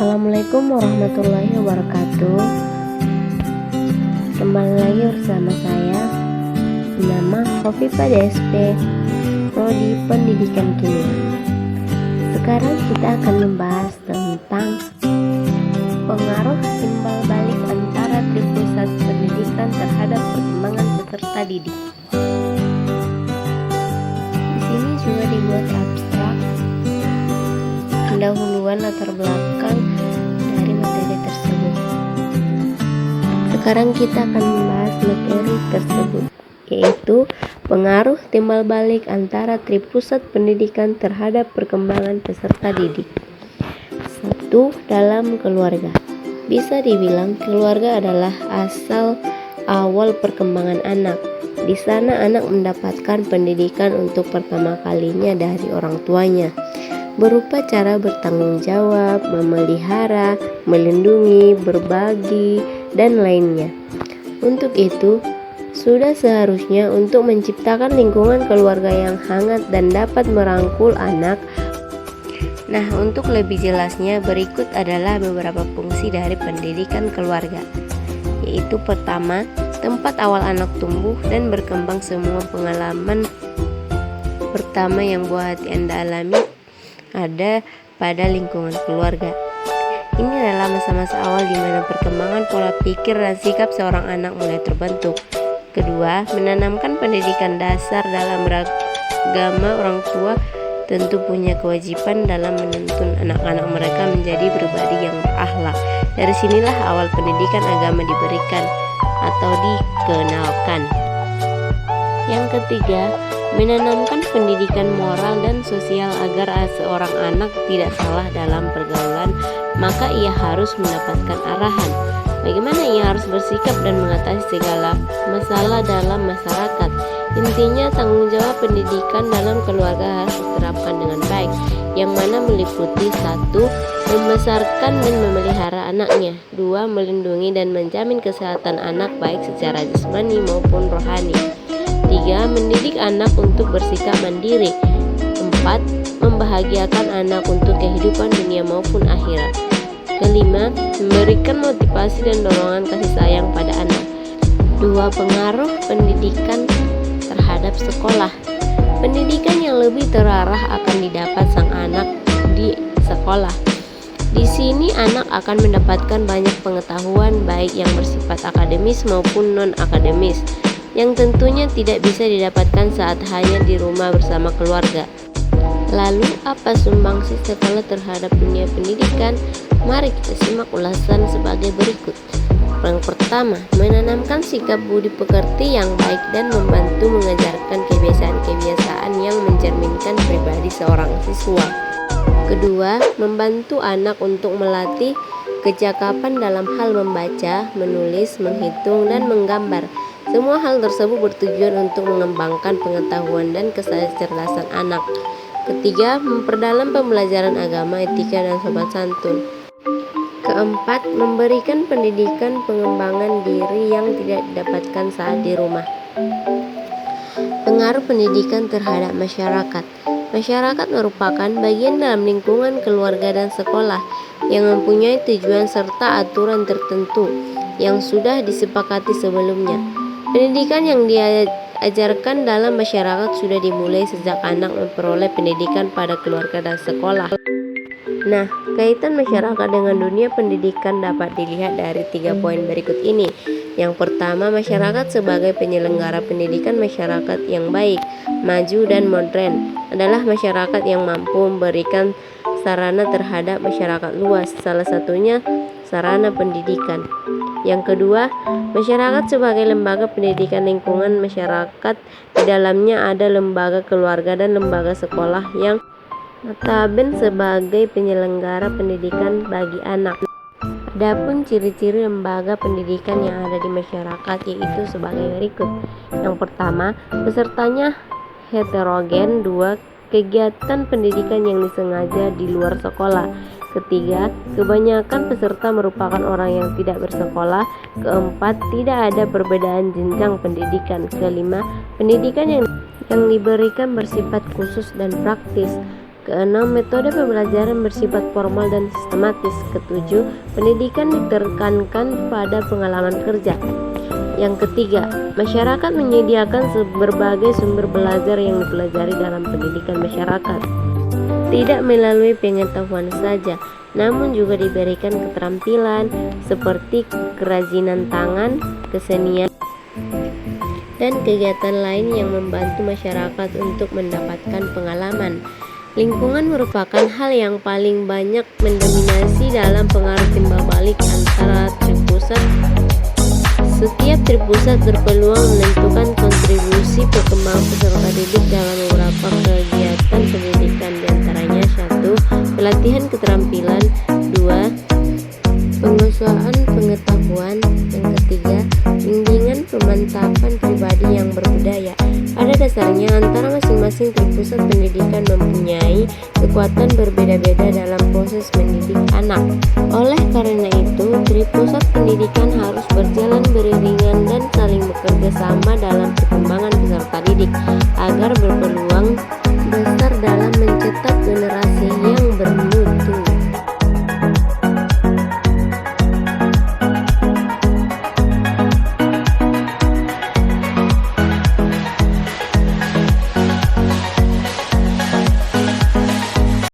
Assalamualaikum warahmatullahi wabarakatuh. Kembali lagi bersama saya, nama Khofifah DSP, Prodi Pendidikan Kimia. Sekarang kita akan membahas tentang pengaruh timbal balik antara tripusat pendidikan terhadap perkembangan peserta didik. Di sini juga dibuat abstrak pendahuluan latar belakang dari materi tersebut. Sekarang kita akan membahas materi tersebut, yaitu pengaruh timbal balik antara tripusat pendidikan terhadap perkembangan peserta didik. 1. Dalam keluarga. Bisa dibilang keluarga adalah asal awal perkembangan anak. Di sana anak mendapatkan pendidikan untuk pertama kalinya dari orang tuanya, berupa cara bertanggung jawab, memelihara, melindungi, berbagi, dan lainnya. Untuk itu, sudah seharusnya untuk menciptakan lingkungan keluarga yang hangat dan dapat merangkul anak. Nah, untuk lebih jelasnya, berikut adalah beberapa fungsi dari pendidikan keluarga, yaitu pertama, tempat awal anak tumbuh dan berkembang. Semua pengalaman pertama yang buah hati Anda alami ada pada lingkungan keluarga. Ini adalah masa-masa awal di mana perkembangan pola pikir dan sikap seorang anak mulai terbentuk. Kedua, menanamkan pendidikan dasar dalam beragama. Orang tua tentu punya kewajiban dalam menuntun anak-anak mereka menjadi pribadi yang berakhlak. Dari sinilah awal pendidikan agama diberikan atau dikenalkan. Yang ketiga, menanamkan pendidikan moral dan sosial agar seorang anak tidak salah dalam pergaulan, maka ia harus mendapatkan arahan bagaimana ia harus bersikap dan mengatasi segala masalah dalam masyarakat. Intinya, tanggung jawab pendidikan dalam keluarga harus diterapkan dengan baik, yang mana meliputi 1. Membesarkan dan memelihara anaknya. 2. Melindungi dan menjamin kesehatan anak baik secara jasmani maupun rohani. 3. Mendidik anak untuk bersikap mandiri. 4. Membahagiakan anak untuk kehidupan dunia maupun akhirat. Kelima, memberikan motivasi dan dorongan kasih sayang pada anak. 2. Pengaruh pendidikan terhadap sekolah. Pendidikan yang lebih terarah akan didapat sang anak di sekolah. Di sini anak akan mendapatkan banyak pengetahuan baik yang bersifat akademis maupun non-akademis, yang tentunya tidak bisa didapatkan saat hanya di rumah bersama keluarga. Lalu, apa sumbangsi sekolah terhadap dunia pendidikan? Mari kita simak ulasan sebagai berikut. Yang pertama, menanamkan sikap budi pekerti yang baik dan membantu mengajarkan kebiasaan-kebiasaan yang mencerminkan pribadi seorang siswa. Kedua, membantu anak untuk melatih kecakapan dalam hal membaca, menulis, menghitung, dan menggambar. Semua hal tersebut bertujuan untuk mengembangkan pengetahuan dan kecerdasan anak. Ketiga, memperdalam pembelajaran agama, etika, dan sopan santun. Keempat, memberikan pendidikan pengembangan diri yang tidak didapatkan saat di rumah. Pengaruh pendidikan terhadap masyarakat. Masyarakat merupakan bagian dalam lingkungan keluarga dan sekolah yang mempunyai tujuan serta aturan tertentu yang sudah disepakati sebelumnya. Pendidikan yang diajarkan dalam masyarakat sudah dimulai sejak anak memperoleh pendidikan pada keluarga dan sekolah. Nah, kaitan masyarakat dengan dunia pendidikan dapat dilihat dari 3 poin berikut ini. Yang pertama, masyarakat sebagai penyelenggara pendidikan. Masyarakat yang baik, maju, dan modern adalah masyarakat yang mampu memberikan sarana terhadap masyarakat luas, salah satunya sarana pendidikan. Yang kedua, masyarakat sebagai lembaga pendidikan. Lingkungan masyarakat di dalamnya ada lembaga keluarga dan lembaga sekolah yang notabene sebagai penyelenggara pendidikan bagi anak. Adapun ciri-ciri lembaga pendidikan yang ada di masyarakat yaitu sebagai berikut. Yang pertama, pesertanya heterogen. 2. Kegiatan pendidikan yang disengaja di luar sekolah. Ketiga, kebanyakan peserta merupakan orang yang tidak bersekolah. Keempat, tidak ada perbedaan jenjang pendidikan. Kelima, pendidikan yang diberikan bersifat khusus dan praktis. Keenam, metode pembelajaran bersifat formal dan sistematis. Ketujuh, pendidikan ditekankan pada pengalaman kerja. Yang ketiga, masyarakat menyediakan berbagai sumber belajar yang dipelajari dalam pendidikan masyarakat. Tidak melalui pengetahuan saja, namun juga diberikan keterampilan seperti kerajinan tangan, kesenian, dan kegiatan lain yang membantu masyarakat untuk mendapatkan pengalaman. Lingkungan merupakan hal yang paling banyak mendominasi dalam pengaruh timbal balik antara tripusat. Setiap tripusat berpeluang menentukan kontribusi perkembangan peserta didik dalam beberapa kegiatan pendidikan, diantaranya 1. Pelatihan keterampilan, 2. Penguasaan pengetahuan, yang ketiga bimbingan pemantapan pribadi yang berbudaya. Pada dasarnya antara masing-masing tripusat pendidikan mempunyai kekuatan berbeda-beda dalam proses mendidik anak. Oleh karena itu, tripusat pendidikan harus berjalan beriringan dan saling bekerja sama dalam perkembangan peserta didik agar